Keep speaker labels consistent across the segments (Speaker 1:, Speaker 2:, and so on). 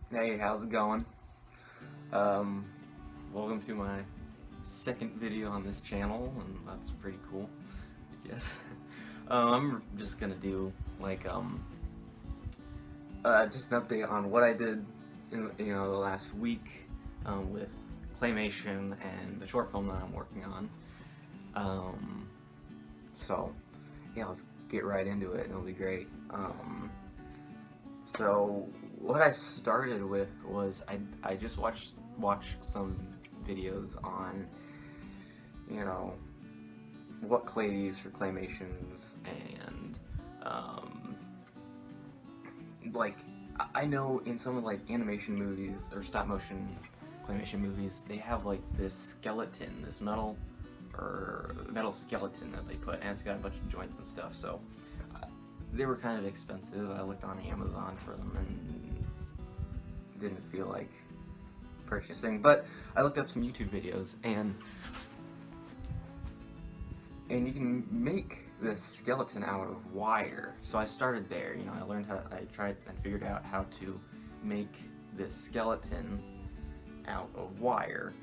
Speaker 1: Hey, how's it going? Welcome to my second video on this channel, and that's pretty cool, I guess. I'm just gonna do like just an update on what I did in the last week with Claymation and the short film that I'm working on. So yeah, let's get right into it. It'll be great. So what I started with was I just watched some videos on what clay to use for claymations, and like I know in some of like animation movies or stop motion claymation movies, they have like this skeleton, this metal skeleton that they put, and it's got a bunch of joints and stuff. So they were kind of expensive. I looked on Amazon for them and didn't feel like purchasing, but I looked up some YouTube videos, and you can make this skeleton out of wire. So I started there. I learned how. I tried and figured out how to make this skeleton out of wire.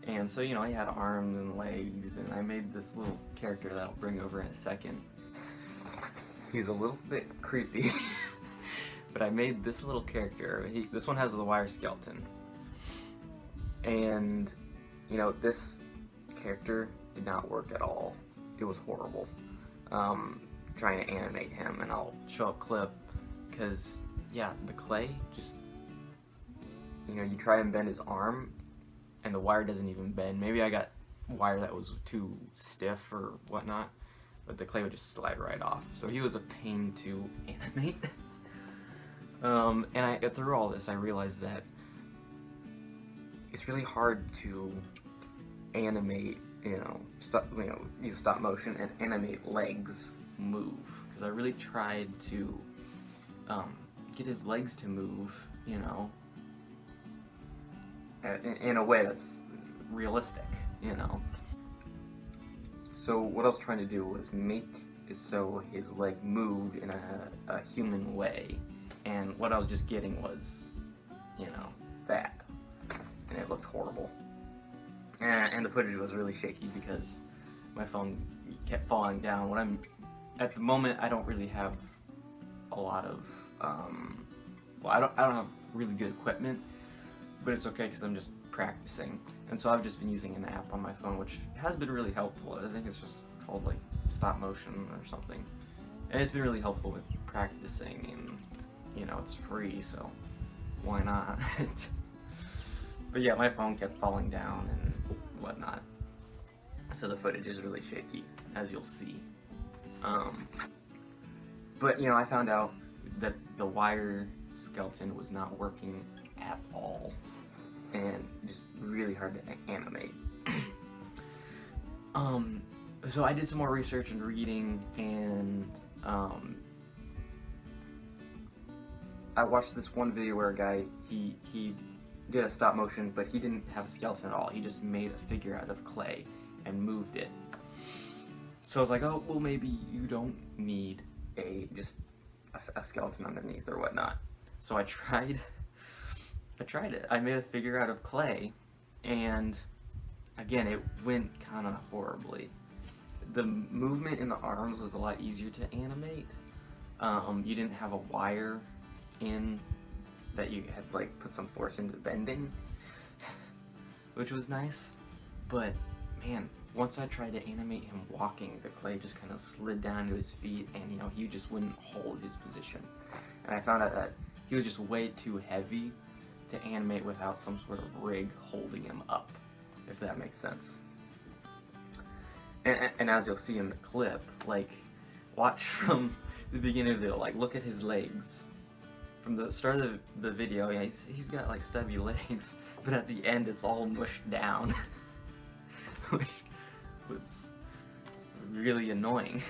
Speaker 1: And so he had arms and legs, and I made this little character that I'll bring over in a second. He's a little bit creepy, but I made this little character. This one has the wire skeleton, and this character did not work at all. It was horrible. Trying to animate him, and I'll show a clip, because yeah, the clay just you try and bend his arm, and the wire doesn't even bend. Maybe I got wire that was too stiff or whatnot, but the clay would just slide right off. So he was a pain to animate. And through all this, I realized that it's really hard to animate, use stop motion and animate legs move. Because I really tried to get his legs to move, in a way that's realistic, So what I was trying to do was make it so his leg moved in a human way, and what I was just getting was, that, and it looked horrible. And the footage was really shaky because my phone kept falling down. At the moment, I don't really have a lot of, I don't have really good equipment, but it's okay because I'm just practicing. And so I've just been using an app on my phone, which has been really helpful. I think it's just called like stop motion or something. And it's been really helpful with practicing, and it's free, so why not? But yeah, my phone kept falling down and whatnot. So the footage is really shaky, as you'll see. But I found out that the wire skeleton was not working at all, and just really hard to animate. So I did some more research and reading, and I watched this one video where a guy, he did a stop motion, but he didn't have a skeleton at all. He just made a figure out of clay and moved it. So I was like, oh, well, maybe you don't need just a skeleton underneath or whatnot. So I tried it. I made a figure out of clay, and again, it went kind of horribly. The movement in the arms was a lot easier to animate. You didn't have a wire in that you had to like put some force into bending, which was nice. But man, once I tried to animate him walking, the clay just kind of slid down to his feet, and he just wouldn't hold his position. And I found out that he was just way too heavy to animate without some sort of rig holding him up, if that makes sense. And as you'll see in the clip, like, watch from the beginning of the video, like, look at his legs. From the start of the video, yeah, he's got like stubby legs, but at the end it's all mushed down, which was really annoying.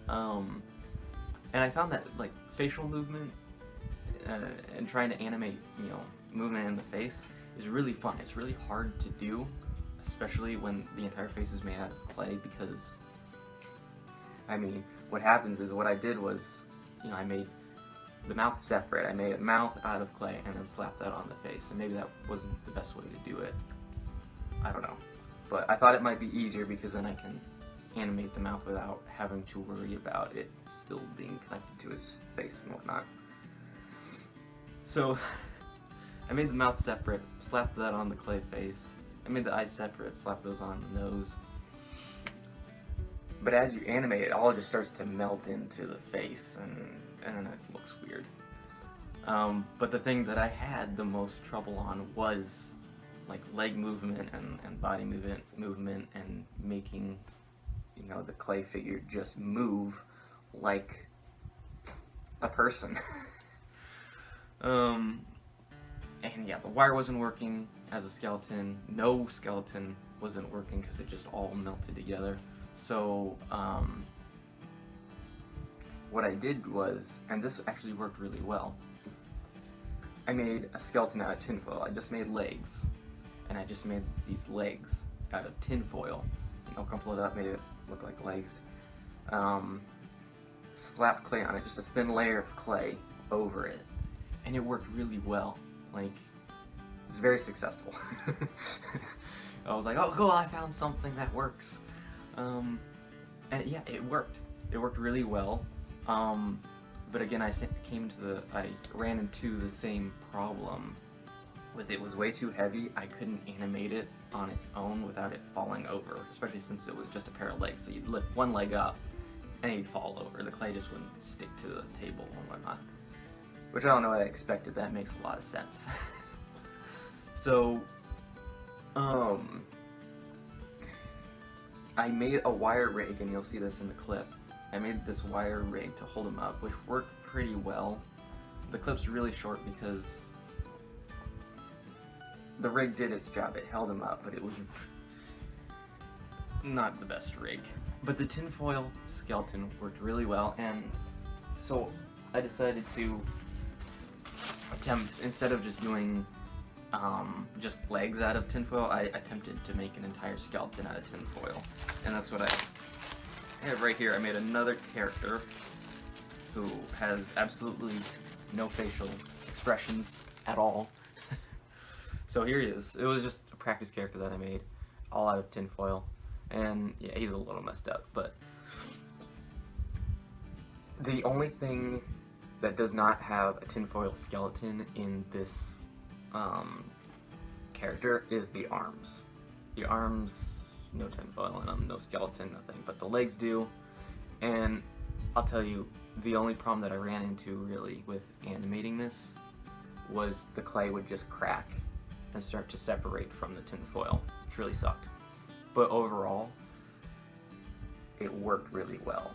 Speaker 1: And I found that like facial movement and trying to animate, movement in the face is really fun. It's really hard to do, especially when the entire face is made out of clay, because what happens is, what I did was, I made the mouth separate. I made a mouth out of clay and then slapped that on the face, and maybe that wasn't the best way to do it. I don't know. But I thought it might be easier because then I can animate the mouth without having to worry about it still being connected to his face and whatnot. So I made the mouth separate, slapped that on the clay face. I made the eyes separate, slapped those on the nose. But as you animate it, all just starts to melt into the face, and it looks weird. But the thing that I had the most trouble on was like leg movement and body movement and making, you know, the clay figure just move like a person. And yeah, the wire wasn't working as a skeleton. No skeleton wasn't working because it just all melted together. So what I did was, and this actually worked really well, I made a skeleton out of tinfoil. I just made legs, and I just made these legs out of tinfoil. You know, crumpled it up, made it look like legs. Slapped clay on it, just a thin layer of clay over it, and it worked really well. Like, it was very successful. I was like, oh cool, I found something that works. And yeah, it worked. It worked really well. But again, I ran into the same problem with it was way too heavy. I couldn't animate it on its own without it falling over, especially since it was just a pair of legs. So you'd lift one leg up and it'd fall over. The clay just wouldn't stick to the table and whatnot. Which I don't know what I expected. That makes a lot of sense. So, I made a wire rig, and you'll see this in the clip. I made this wire rig to hold him up, which worked pretty well. The clip's really short because the rig did its job. It held him up, but it was not the best rig. But the tinfoil skeleton worked really well, and so I decided to attempt, instead of just doing just legs out of tinfoil, I attempted to make an entire skeleton out of tinfoil. And that's what I have right here. I made another character who has absolutely no facial expressions at all. So here he is. It was just a practice character that I made, all out of tinfoil. And yeah, he's a little messed up, but the only thing that does not have a tinfoil skeleton in this character is the arms. The arms, no tinfoil in them, no skeleton, nothing, but the legs do. And I'll tell you, the only problem that I ran into really with animating this was the clay would just crack and start to separate from the tinfoil, which really sucked. But overall, it worked really well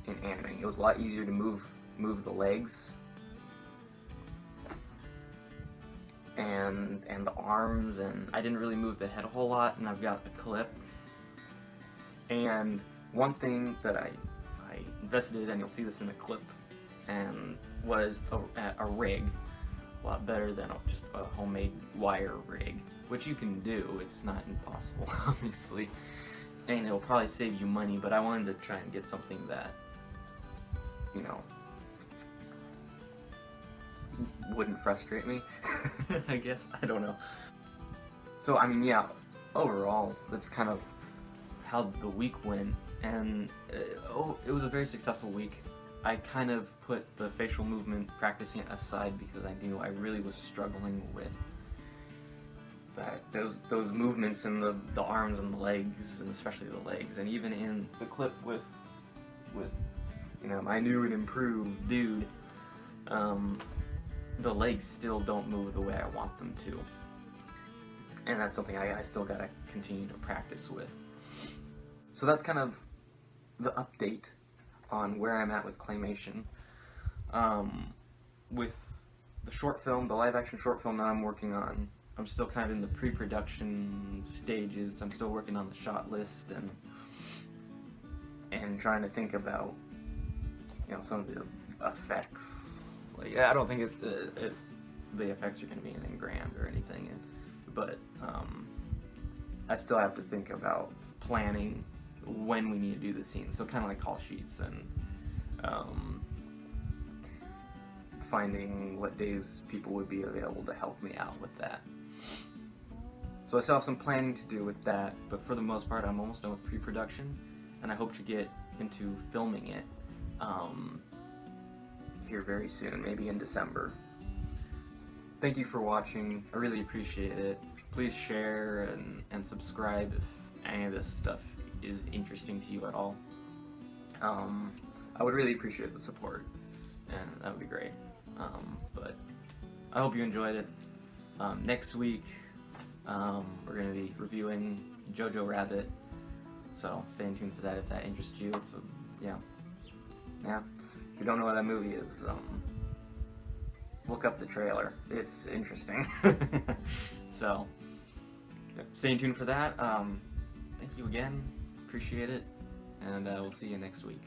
Speaker 1: in animating. It was a lot easier to move the legs and the arms, and I didn't really move the head a whole lot, and I've got a clip. And one thing that I invested in, and you'll see this in the clip, and was a rig. A lot better than just a homemade wire rig, which you can do. It's not impossible, obviously, and it'll probably save you money, but I wanted to try and get something that, you know, wouldn't frustrate me. I guess, I don't know. So I mean, yeah, overall that's kind of how the week went, and it was a very successful week. I kind of put the facial movement practicing it aside because I knew I really was struggling with those movements in the arms and the legs, and especially the legs. And even in the clip with you know, my new and improved dude, the legs still don't move the way I want them to, and that's something I still gotta continue to practice with. So that's kind of the update on where I'm at with Claymation. With the short film, the live action short film that I'm working on, I'm still kind of in the pre-production stages. I'm still working on the shot list and trying to think about, you know, some of the effects. Like, I don't think the effects are going to be anything grand or anything, but I still have to think about planning when we need to do the scenes. So kind of like call sheets and finding what days people would be available to help me out with that. So I still have some planning to do with that, but for the most part I'm almost done with pre-production, and I hope to get into filming it here very soon, maybe in December. Thank you for watching. I really appreciate it. Please share and subscribe if any of this stuff is interesting to you at all. I would really appreciate the support, and that would be great. But I hope you enjoyed it. Next week, we're going to be reviewing Jojo Rabbit, so stay tuned for that if that interests you. So, yeah. If you don't know what that movie is, look up the trailer. It's interesting. So, stay tuned for that. Thank you again. Appreciate it, and we'll see you next week.